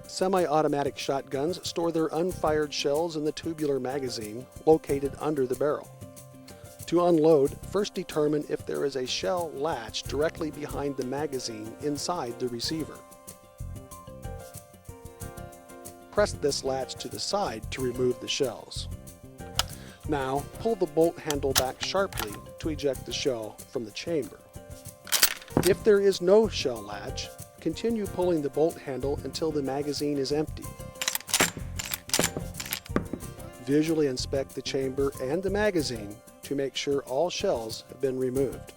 Semi-automatic shotguns store their unfired shells in the tubular magazine located under the barrel. To unload, first determine if there is a shell latch directly behind the magazine inside the receiver. Press this latch to the side to remove the shells. Now, pull the bolt handle back sharply to eject the shell from the chamber. If there is no shell latch, continue pulling the bolt handle until the magazine is empty. Visually inspect the chamber and the magazine to make sure all shells have been removed.